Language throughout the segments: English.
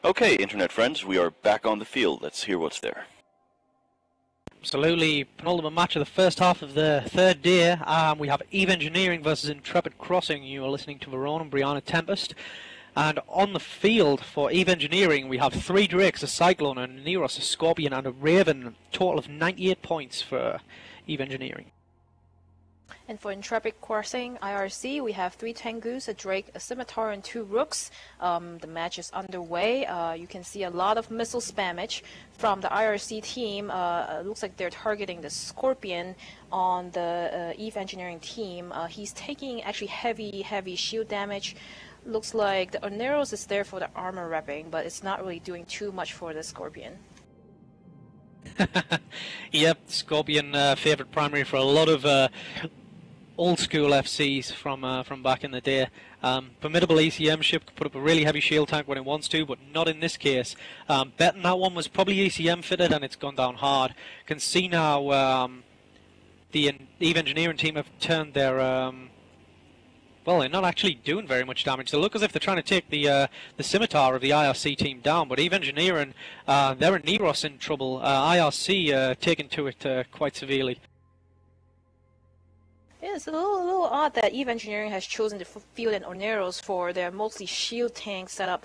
Okay, Internet friends, we are back on the field. Let's hear what's there. Absolutely, penultimate match of the first half of the third day. We have Eve Engineering versus Intrepid Crossing. You are listening to Verone and Brianna Tempest. And on the field for Eve Engineering, we have 3 Drakes, a Cyclone, a Neros, a Scorpion, and a Raven. Total of 98 points for Eve Engineering. And for Intrepid Crossing IRC, we have 3 Tengus, a Drake, a Scimitar, and 2 Rooks. The match is underway. You can see a lot of missile spammage from the IRC team. Looks like they're targeting the Scorpion on the Eve Engineering team. He's taking actually heavy shield damage. Looks like the Oneros is there for the armor repping, but it's not really doing too much for the Scorpion. Yep, Scorpion favorite primary for a lot of old school FCs from back in the day. Formidable ECM ship, could put up a really heavy shield tank when it wants to, but not in this case. Betting that one was probably ECM fitted and it's gone down hard. Can see now the Eve Engineering team have turned their well, they're not actually doing very much damage. They look as if they're trying to take the Scimitar of the IRC team down, but Eve Engineering, they're and Neros in trouble. IRC taken to it quite severely. Yeah, it's a little odd that Eve Engineering has chosen to field an Oneros for their mostly shield tank setup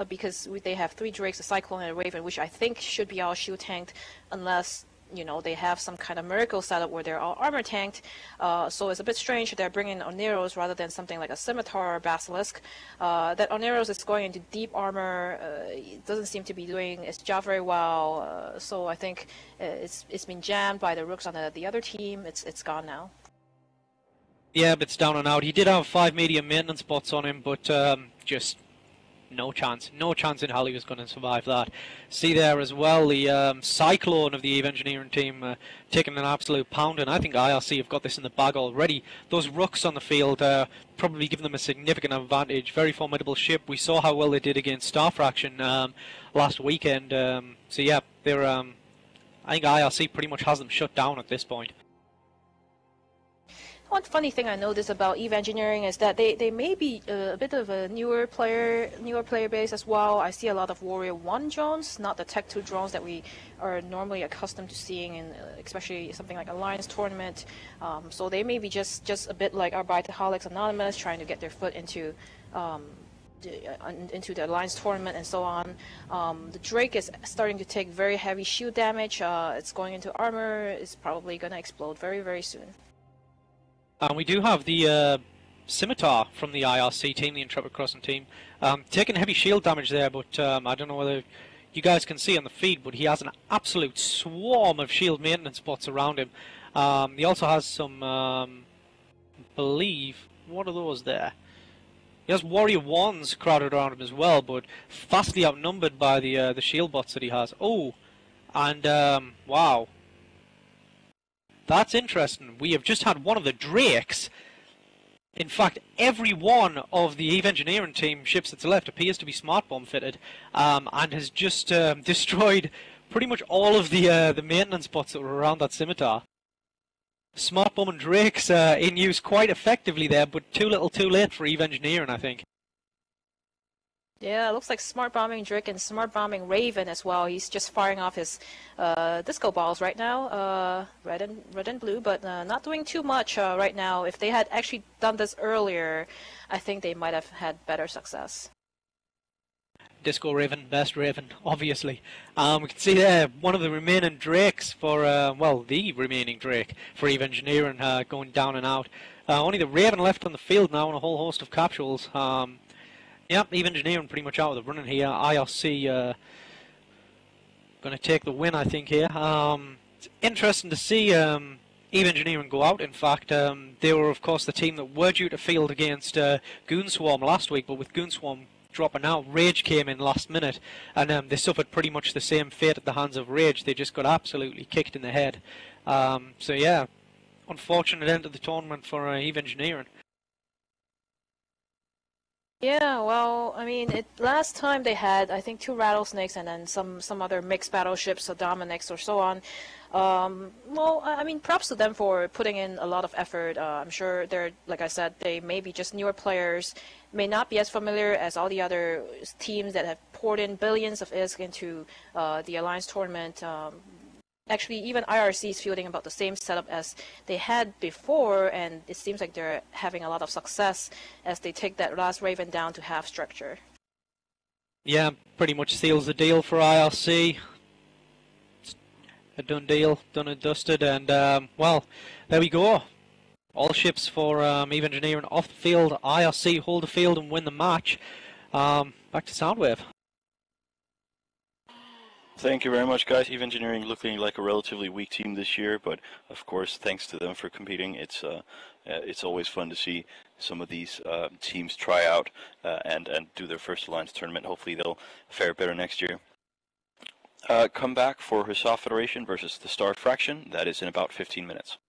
because they have 3 Drakes, a Cyclone, and a Raven, which I think should be all shield tanked unless, you know, they have some kind of miracle setup where they're all armor tanked. So it's a bit strange that they're bringing Oneros rather than something like a Scimitar or Basilisk. That Oneros is going into deep armor. It doesn't seem to be doing its job very well. So I think it's been jammed by the Rooks on the other team. It's gone now. Yeah, but it's down and out. He did have 5 medium maintenance bots on him, but just no chance. No chance in hell he was going to survive that. See there as well, the Cyclone of the Eve Engineering team taking an absolute pounding. I think IRC have got this in the bag already. Those Rooks on the field probably giving them a significant advantage. Very formidable ship. We saw how well they did against Star Fraction last weekend. So yeah, they're. I think IRC pretty much has them shut down at this point. One funny thing I noticed about Eve Engineering is that they may be a bit of a newer player base as well. I see a lot of Warrior 1 drones, not the Tech 2 drones that we are normally accustomed to seeing in especially something like Alliance Tournament. So they may be just a bit like our Bitaholics Anonymous, trying to get their foot into the Alliance Tournament and so on. The Drake is starting to take very heavy shield damage. It's going into armor. It's probably going to explode very soon. And we do have the Scimitar from the IRC team, the Intrepid Crossing team, taking heavy shield damage there, but I don't know whether you guys can see on the feed, but he has an absolute swarm of shield maintenance bots around him. He also has some, believe, what are those there? He has Warrior 1s crowded around him as well, but vastly outnumbered by the shield bots that he has. Oh, and wow. That's interesting. We have just had one of the Drakes. In fact, every one of the Eve Engineering team ships that's left appears to be smart bomb fitted, and has just destroyed pretty much all of the maintenance bots that were around that Scimitar. Smart bomb and Drakes in use quite effectively there, but too little too late for Eve Engineering, I think. Yeah, it looks like smart bombing Drake and smart bombing Raven as well. He's just firing off his disco balls right now, red and blue, but not doing too much right now. If they had actually done this earlier, I think they might have had better success. Disco Raven, best Raven, obviously. We can see there one of the remaining Drakes for, well, the remaining Drake for Eve Engineering going down and out. Only the Raven left on the field now and a whole host of capsules. Yep, Eve Engineering pretty much out of the running here. IRC going to take the win, I think, here. It's interesting to see Eve Engineering go out, in fact. They were, of course, the team that were due to field against Goonswarm last week, but with Goonswarm dropping out, Rage came in last minute, and they suffered pretty much the same fate at the hands of Rage. They just got absolutely kicked in the head. So, yeah, unfortunate end of the tournament for Eve Engineering. Yeah, well, I mean, last time they had, I think, 2 Rattlesnakes and then some other mixed battleships, so Dominics or so on. Well, I mean, props to them for putting in a lot of effort. I'm sure they're, like I said, they may be just newer players, may not be as familiar as all the other teams that have poured in billions of ISK into the Alliance tournament. Actually, even IRC is fielding about the same setup as they had before, and it seems like they're having a lot of success as they take that last Raven down to half structure. Yeah, pretty much seals the deal for IRC. It's a done deal, done and dusted, and well, there we go. All ships for EVE Engineering off the field. IRC hold the field and win the match. Back to Soundwave. Thank you very much, guys. EVE Engineering looking like a relatively weak team this year, but of course, thanks to them for competing. It's always fun to see some of these teams try out and do their first Alliance tournament. Hopefully, they'll fare better next year. Come back for Hussar Federation versus the Star Fraction. That is in about 15 minutes.